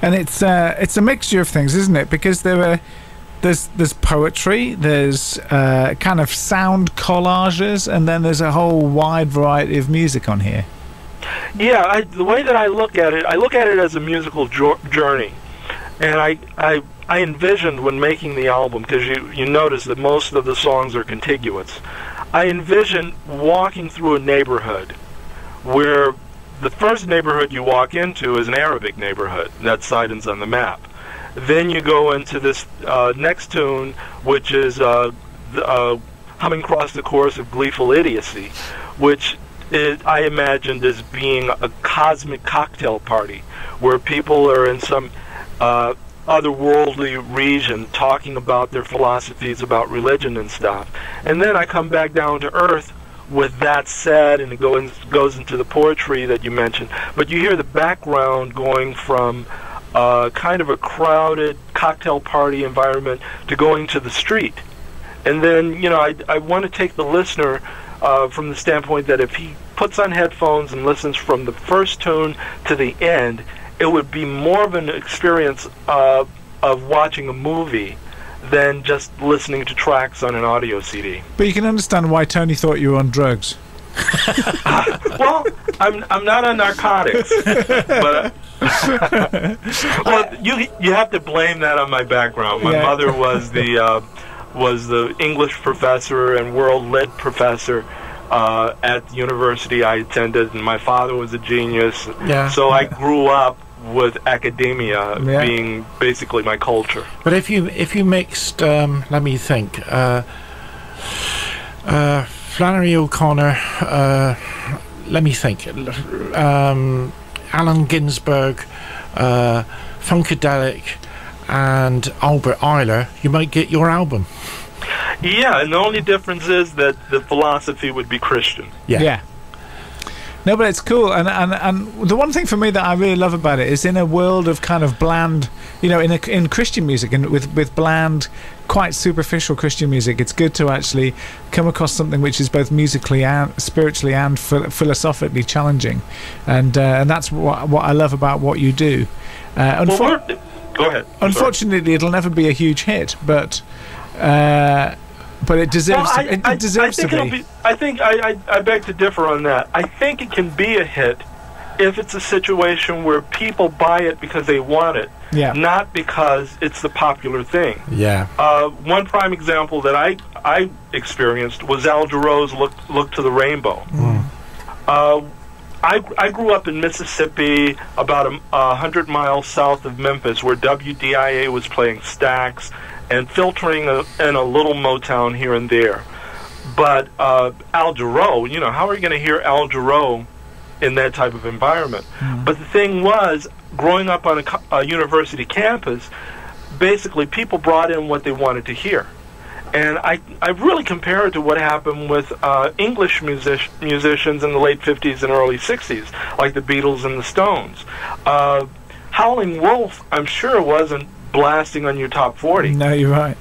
And it's a mixture of things, isn't it? Because there's poetry, there's kind of sound collages, and then there's a whole wide variety of music on here. Yeah, the way that I look at it as a musical journey. And I envisioned when making the album, because you notice that most of the songs are contiguous, I envisioned walking through a neighborhood where the first neighborhood you walk into is an Arabic neighborhood. That Sidon's on the map. Then you go into this next tune, which is Humming Across the Chorus of Gleeful Idiocy, which I imagined as being a cosmic cocktail party where people are in some otherworldly region talking about their philosophies about religion and stuff. And then I come back down to earth with that said, and it goes into the poetry that you mentioned. But you hear the background going from kind of a crowded cocktail party environment to going to the street. And then, I want to take the listener from the standpoint that if he puts on headphones and listens from the first tune to the end, it would be more of an experience of watching a movie than just listening to tracks on an audio CD. But you can understand why Tony thought you were on drugs. Well, I'm not on narcotics, but well, you have to blame that on my background. My mother was the English professor and world lit professor at the university I attended, and my father was a genius. So I grew up with academia being basically my culture. But if you mixed, let me think, Flannery O'Connor, let me think, Allen Ginsberg, Funkadelic, and Albert Ayler, you might get your album. Yeah, and the only difference is that the philosophy would be Christian. Yeah. No, but it's cool, and the one thing for me that I really love about it is in a world of kind of bland, in Christian music, and with bland, quite superficial Christian music, it's good to actually come across something which is both musically and spiritually and philosophically challenging, and that's what I love about what you do. Go ahead. Unfortunately, it'll never be a huge hit, but it deserves to be. I beg to differ on that. I think it can be a hit if it's a situation where people buy it because they want it, not because it's the popular thing. One prime example that I experienced was Al Jarreau's Look to the Rainbow. I grew up in Mississippi, about 100 miles south of Memphis, where WDIA was playing Stax and filtering in a little Motown here and there. But Al Jarreau, how are you going to hear Al Jarreau in that type of environment? But the thing was, growing up on a university campus, basically people brought in what they wanted to hear. And I really compare it to what happened with English musicians in the late 50s and early 60s, like the Beatles and the Stones. Howling Wolf, I'm sure, wasn't blasting on your top 40. No, you're right.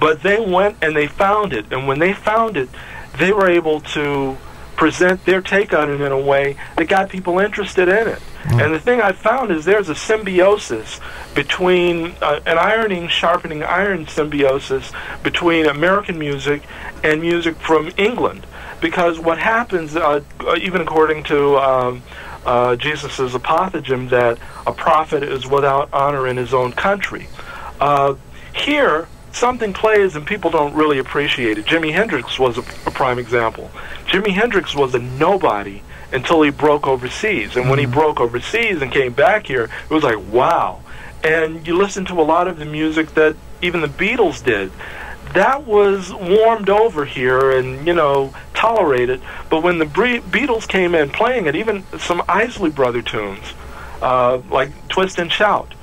But they went and they found it, and when they found it, they were able to present their take on it in a way that got people interested in it. And the thing I found is there's a symbiosis between an ironing, sharpening iron symbiosis between American music and music from England. Because what happens, even according to Jesus' apothegm, that a prophet is without honor in his own country. Here, something plays and people don't really appreciate it. Jimi Hendrix was a prime example. Jimi Hendrix was a nobody until he broke overseas. And when he broke overseas and came back here, it was like, wow. And you listen to a lot of the music that even the Beatles did. That was warmed over here and, tolerated. But when the Beatles came in playing it, even some Isley Brother tunes, like Twist and Shout,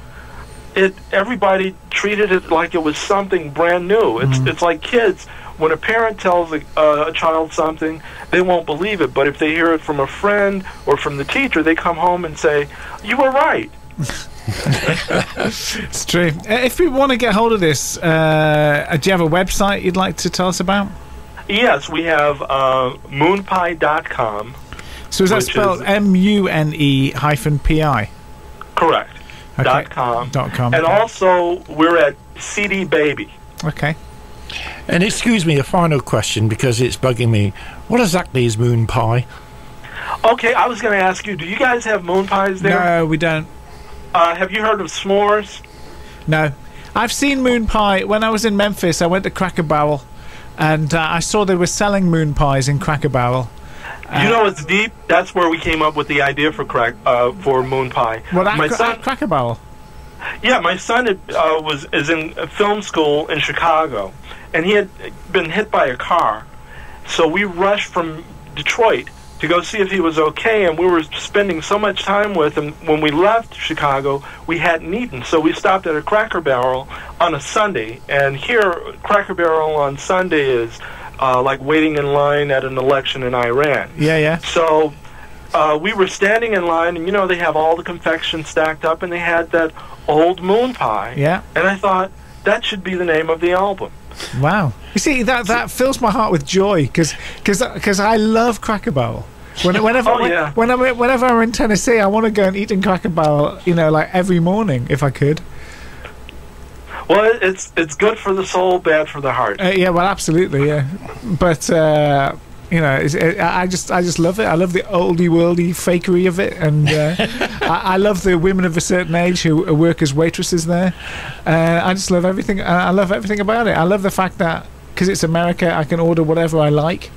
everybody treated it like it was something brand new. It's like kids. When a parent tells a child something, they won't believe it. But if they hear it from a friend or from the teacher, they come home and say, "You were right." It's true. If we want to get hold of this, do you have a website you'd like to tell us about? Yes, we have munepi.com. So is that spelled MUNE-PI? Correct. .com. .com. And also, we're at CD Baby. Okay. And excuse me, a final question because it's bugging me. What exactly is Mune Pi? Okay, I was going to ask you, do you guys have moon pies there? No, we don't. Have you heard of s'mores? No. I've seen Mune Pi. When I was in Memphis, I went to Cracker Barrel, and I saw they were selling moon pies in Cracker Barrel. You know, it's deep. That's where we came up with the idea for Moon Pie. Well, at Cracker Barrel? Yeah, my son is in film school in Chicago, and he had been hit by a car. So we rushed from Detroit to go see if he was okay, and we were spending so much time with him. When we left Chicago, we hadn't eaten, so we stopped at a Cracker Barrel on a Sunday. And here, Cracker Barrel on Sunday is like waiting in line at an election in Iran. Yeah, yeah. So we were standing in line, and, you know, they have all the confection stacked up, and they had that old moon pie. Yeah. And I thought, that should be the name of the album. Wow. You see, that fills my heart with joy, because I love Cracker Barrel. Whenever I'm in Tennessee, I want to go and eat in Cracker Barrel, you know, like every morning, if I could. Well, it's good for the soul, bad for the heart. Yeah, well, absolutely, yeah. But you know, I just love it. I love the oldie worldy fakery of it, and I love the women of a certain age who work as waitresses there. I just love everything. I love everything about it. I love the fact that because it's America, I can order whatever I like,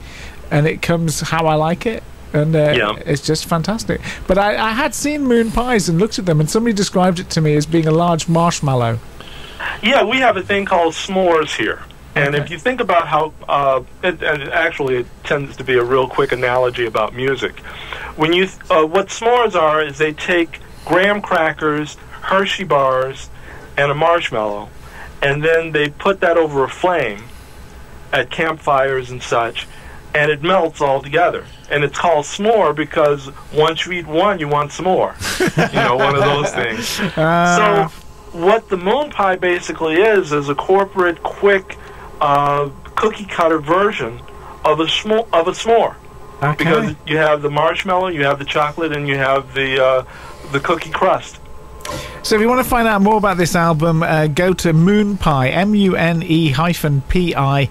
and it comes how I like it. And it's just fantastic. But I had seen moon pies and looked at them, and somebody described it to me as being a large marshmallow. Yeah, we have a thing called s'mores here. And if you think about how, and actually it tends to be a real quick analogy about music. When you, what s'mores are is they take graham crackers, Hershey bars, and a marshmallow, and then they put that over a flame at campfires and such, and it melts all together. And it's called s'more because once you eat one, you want some more. You know, one of those things. So what the moon pie basically is a corporate, quick, cookie cutter version of a s'more. Okay. Because you have the marshmallow, you have the chocolate, and you have the cookie crust. So if you want to find out more about this album, go to Mune Pi, MUNE-PI.com,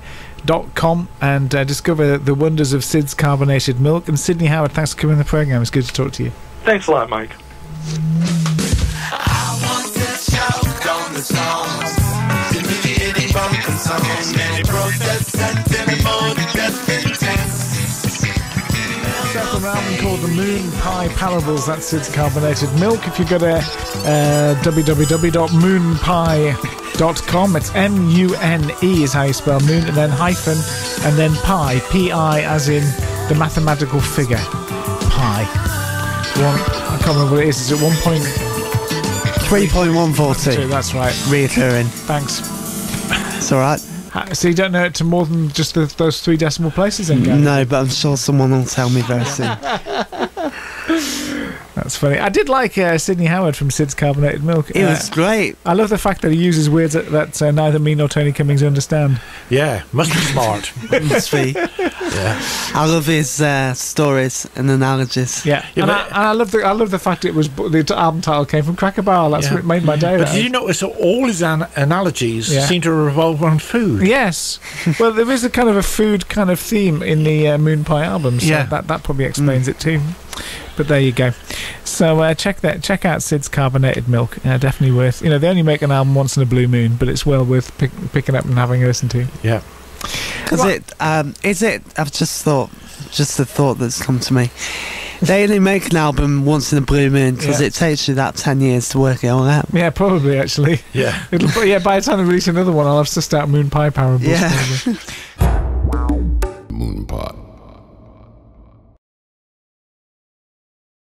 and discover the wonders of Sid's carbonated milk. And Sidney Howard, thanks for coming on the programme. It's good to talk to you. Thanks a lot, Mike. I want to choke on the songs, humiliating broken songs, many protests and more death intense. An album called The Mune Pi Parables. That's Sid's carbonated milk. If you go to www.munepi.com, it's M-U-N-E is how you spell moon, and then hyphen, and then pi, P-I, as in the mathematical figure pi. I can't remember what it is. Is it 3.142? That's right. Reoccurring. Thanks. It's alright. So you don't know it to more than just those 3 decimal places then, Gary? No, but I'm sure someone will tell me very soon. That's funny. I did like Sidney Howard from Sid's Carbonated Milk. It was great. I love the fact that he uses words that neither me nor Tony Cummings understand. Yeah, must be smart. Must be. Yeah. I love his stories and analogies. Yeah, and I love the fact it was the album title came from Cracker Barrel. That's what made my day. But did you notice that all his analogies seem to revolve around food? Yes. Well, there is a kind of a food kind of theme in the Moon Pie album, so that probably explains it too. But there you go. So check out Sid's Carbonated Milk. Definitely worth. You know, they only make an album once in a blue moon, but it's well worth picking up and having a listen to. Yeah. Because I've just a thought that's come to me. They only make an album once in a blue moon because it takes you that 10 years to work it all out. Yeah, probably actually. Yeah. By the time they release another one, I'll have sussed out Moon Pie Parables. Yeah. Moon Pie.